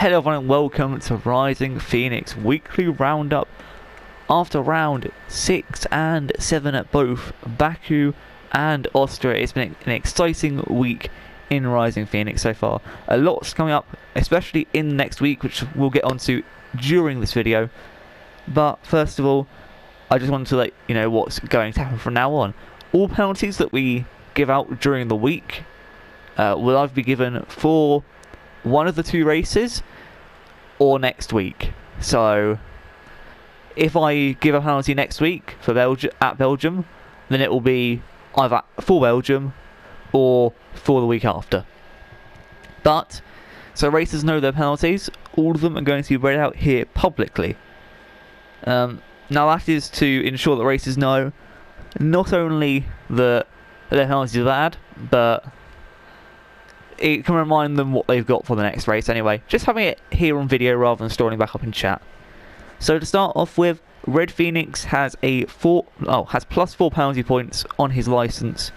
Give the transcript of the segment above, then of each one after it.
Hello everyone and welcome to Rising Phoenix Weekly Roundup after round 6 and 7 at both Baku and Austria. It's been an exciting week in Rising Phoenix so far. A lot's coming up, especially in next week, which we'll get onto during this video. But first of all, I just wanted to let you know what's going to happen from now on. All penalties that we give out during the week will either be given for one of the two races or next week. So if I give a penalty next week for Belgium, then it will be either for Belgium or for the week after. But so racers know their penalties. All of them are going to be read out here publicly. Now that is to ensure that racers know not only that their penalties are bad, but it can remind them what they've got for the next race anyway. Just having it here on video rather than storing back up in chat. So to start off with, Red Phoenix has has plus 4 penalty points on his license.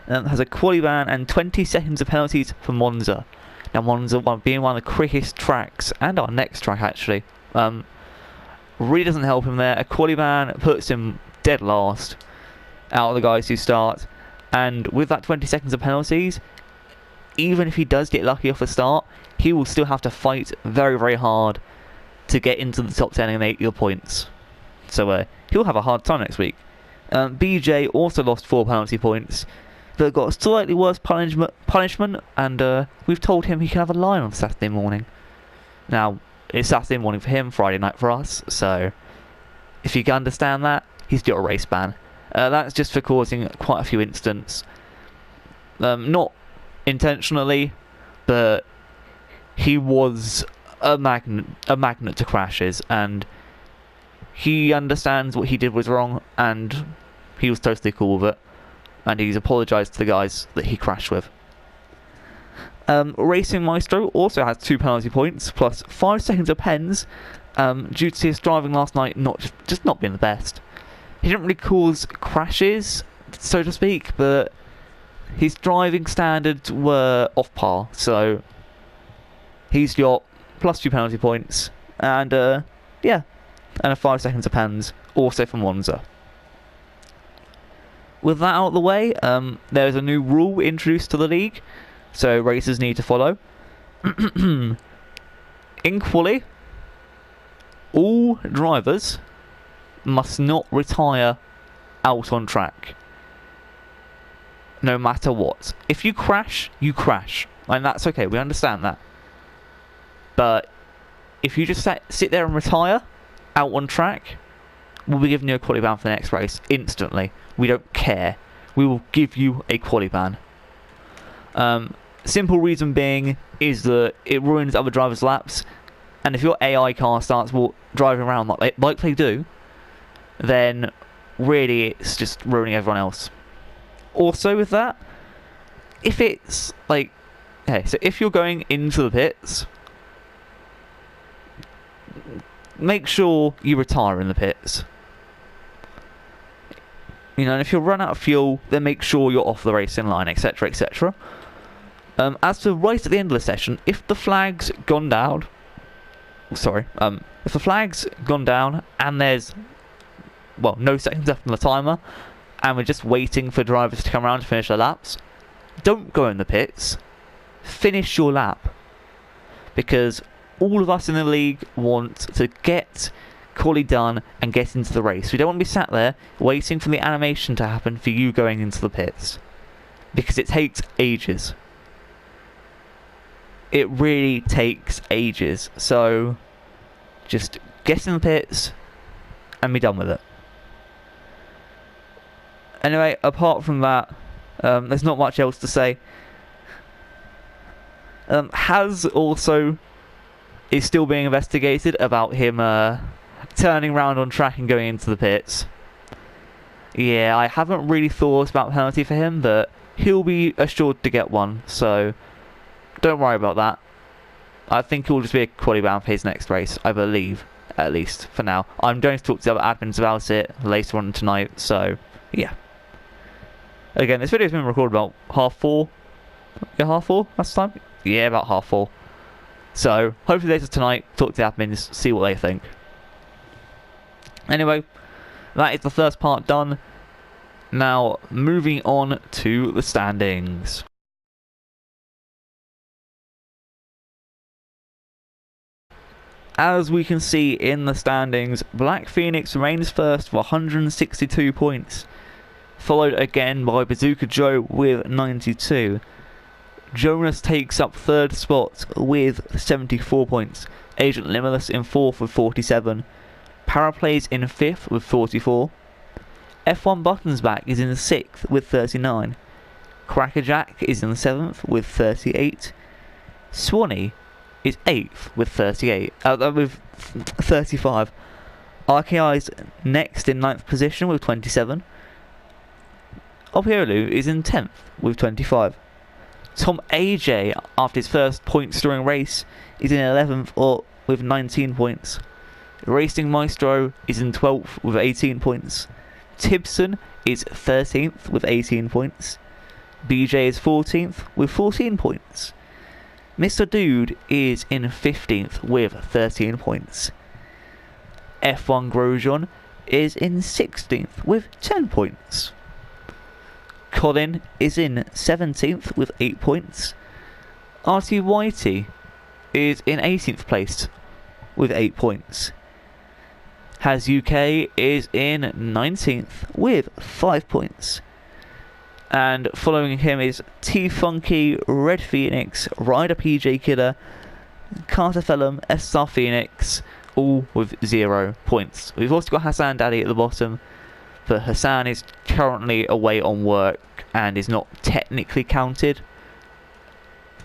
Has a quali ban and 20 seconds of penalties for Monza. Now Monza being one of the quickest tracks, and our next track actually, really doesn't help him there. A quali ban puts him dead last out of the guys who start, and with that 20 seconds of penalties, even if he does get lucky off the start, he will still have to fight very, very hard to get into the top 10 and make your points. So he'll have a hard time next week. BJ also lost 4 penalty points, but got a slightly worse punishment, and we've told him he can have a line on Saturday morning. Now, it's Saturday morning for him, Friday night for us, so if you can understand that, he's got a race ban. That's just for causing quite a few incidents. Not intentionally, but he was a magnet to crashes, and he understands what he did was wrong, and he was totally cool with it, and he's apologised to the guys that he crashed with. Racing Maestro also has 2 penalty points plus 5 seconds of pens due to his driving last night just not being the best. He didn't really cause crashes, so to speak, but his driving standards were off par, so he's got plus 2 penalty points, and and a 5 seconds of pens, also from Monza. With that out of the way, there's a new rule introduced to the league, so racers need to follow. In quali, all drivers must not retire out on track, no matter what. If you crash, you crash, and that's okay, we understand that. But if you just sit there and retire out on track, we'll be giving you a quali ban for the next race instantly. We don't care. We will give you a quali ban. Simple reason being is that it ruins other drivers' laps, and if your AI car starts driving around like they do, then really it's just ruining everyone else. Also with that, if it's like, okay, so if you're going into the pits, make sure you retire in the pits. You know, and if you run out of fuel, then make sure you're off the racing line, etc, etc. As to right at the end of the session, if the flag's gone down, if the flag's gone down and there's, no seconds left on the timer, and we're just waiting for drivers to come around to finish their laps, don't go in the pits. Finish your lap. Because all of us in the league want to get quali done and get into the race. We don't want to be sat there waiting for the animation to happen for you going into the pits. Because it takes ages. It really takes ages. So just get in the pits and be done with it. Anyway, apart from that, there's not much else to say. Has also is still being investigated about him turning around on track and going into the pits. Yeah, I haven't really thought about penalty for him, but he'll be assured to get one, so don't worry about that. I think it will just be a quali ban for his next race, I believe, at least for now. I'm going to talk to the other admins about it later on tonight, so yeah. Again, this video's been recorded about 4:30. Yeah, 4:30 last time? Yeah, about 4:30. So hopefully later tonight, talk to the admins, see what they think. Anyway, that is the first part done. Now moving on to the standings. As we can see in the standings, Black Phoenix remains first with 162 points, followed again by Bazooka Joe with 92. Jonas takes up third spot with 74 points, Agent Limitless in fourth with 47, Paraplays in fifth with 44, F1 Buttonsback is in sixth with 39, Crackerjack is in seventh with 38, Swanee is 8th with 35. RKI's next in 9th position with 27. Opiolu is in 10th with 25. Tom AJ, after his first point-scoring race, is in 11th or with 19 points. Racing Maestro is in 12th with 18 points. Tibson is 13th with 18 points. BJ is 14th with 14 points. Mr. Dude is in 15th with 13 points. F1 Grosjean is in 16th with 10 points. Colin is in 17th with 8 points. RT Whitey is in 18th place with 8 points. Has UK is in 19th with 5 points. And following him is T-Funky, Red Phoenix, Ryder PJ Killer, Carter Fellum, S-Star Phoenix, all with 0 points. We've also got Hassan Daddy at the bottom, but Hassan is currently away on work and is not technically counted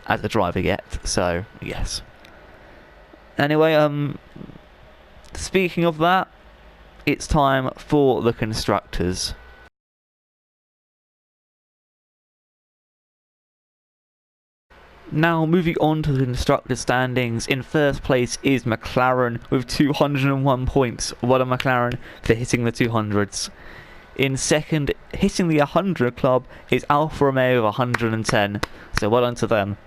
as a driver yet, so yes. Anyway, speaking of that, it's time for the constructors. Now moving on to the constructor standings, in first place is McLaren with 201 points. Well done McLaren for hitting the 200s. In second, hitting the 100 club, is Alfa Romeo with 110, so well done to them.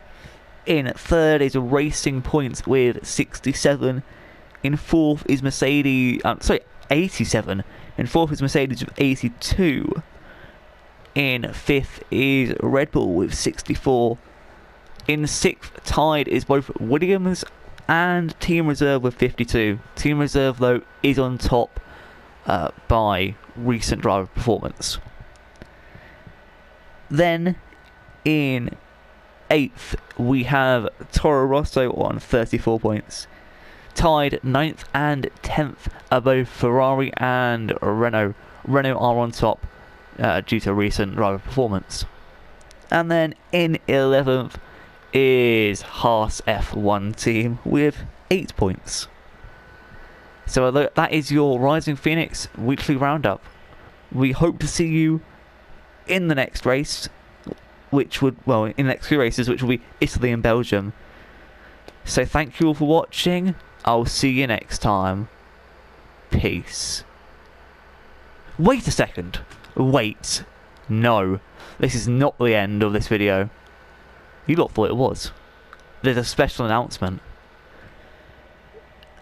In third is Racing Points with 67. In fourth is Mercedes, 87. In fourth is Mercedes with 82. In fifth is Red Bull with 64. In sixth, tied is both Williams and Team Reserve with 52. Team Reserve, though, is on top by recent driver performance. Then, in eighth, we have Toro Rosso on 34 points. Tied 9th and 10th are both Ferrari and Renault. Renault are on top due to recent driver performance. And then in 11th, is Haas F1 team with 8 points. So that is your Rising Phoenix weekly roundup. We hope to see you in the next race, in the next 2 races, which will be Italy and Belgium. So thank you all for watching. I'll see you next time. Peace. Wait a second. Wait. No. This is not the end of this video. You lot thought it was. There's a special announcement.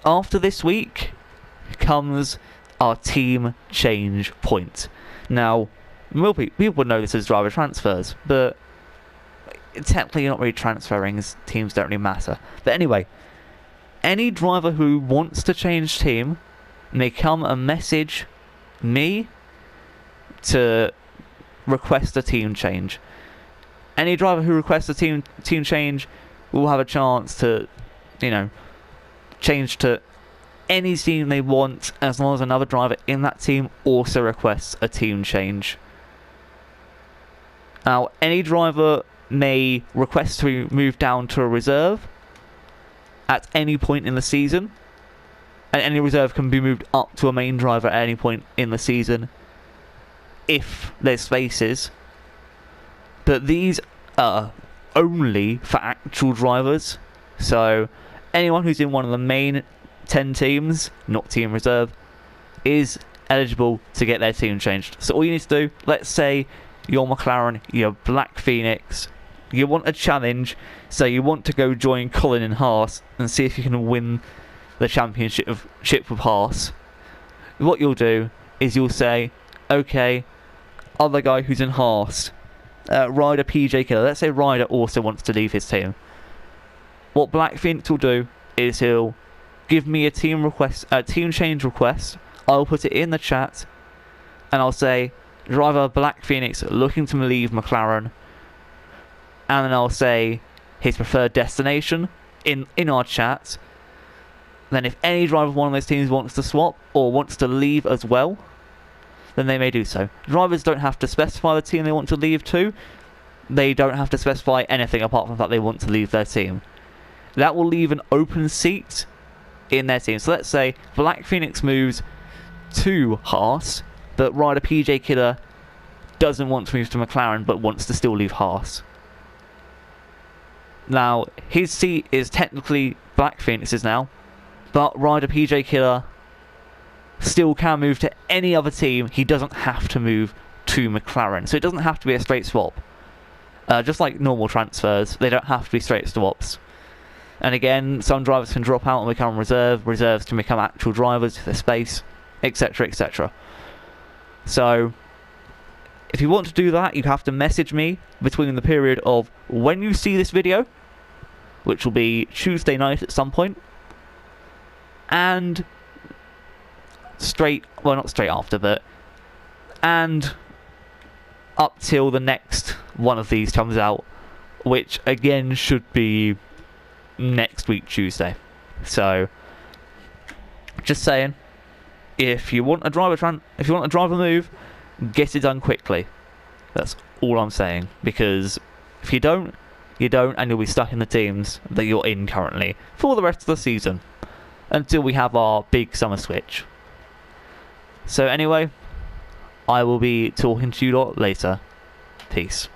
After this week comes our team change point. Now, people would know this as driver transfers, but technically you're not really transferring, as teams don't really matter. But anyway, any driver who wants to change team may come and message me to request a team change. Any driver who requests a team change will have a chance to, change to any team they want, as long as another driver in that team also requests a team change. Now, any driver may request to move down to a reserve at any point in the season, and any reserve can be moved up to a main driver at any point in the season if there's spaces. But these are only for actual drivers, so anyone who's in one of the main 10 teams, not team reserve, is eligible to get their team changed. So all you need to do, let's say you're McLaren, you're Black Phoenix, you want a challenge, so you want to go join Colin in Haas and see if you can win the championship with Haas. What you'll do is you'll say, okay, other guy who's in Haas, Ryder PJ Killer, let's say Ryder also wants to leave his team. What Black Phoenix will do is he'll give me a team change request. I'll put it in the chat, and I'll say, driver Black Phoenix looking to leave McLaren, and then I'll say his preferred destination in our chat. Then if any driver of one of those teams wants to swap or wants to leave as well, then they may do so. Drivers don't have to specify the team they want to leave to. They don't have to specify anything apart from that they want to leave their team. That will leave an open seat in their team. So let's say Black Phoenix moves to Haas, but Ryder PJ Killer doesn't want to move to McLaren but wants to still leave Haas. Now, his seat is technically Black Phoenix's now, but Ryder PJ Killer still can move to any other team. He doesn't have to move to McLaren, so it doesn't have to be a straight swap. Just like normal transfers, they don't have to be straight swaps. And again, some drivers can drop out and become reserves can become actual drivers if there's space, etc, etc. So, if you want to do that, you have to message me between the period of when you see this video, which will be Tuesday night at some point, and not straight after, but and up till the next one of these comes out, which again should be next week Tuesday. So, just saying, if you want a driver move, get it done quickly. That's all I'm saying, because if you don't, you don't, and you'll be stuck in the teams that you're in currently for the rest of the season until we have our big summer switch. So anyway, I will be talking to you lot later. Peace.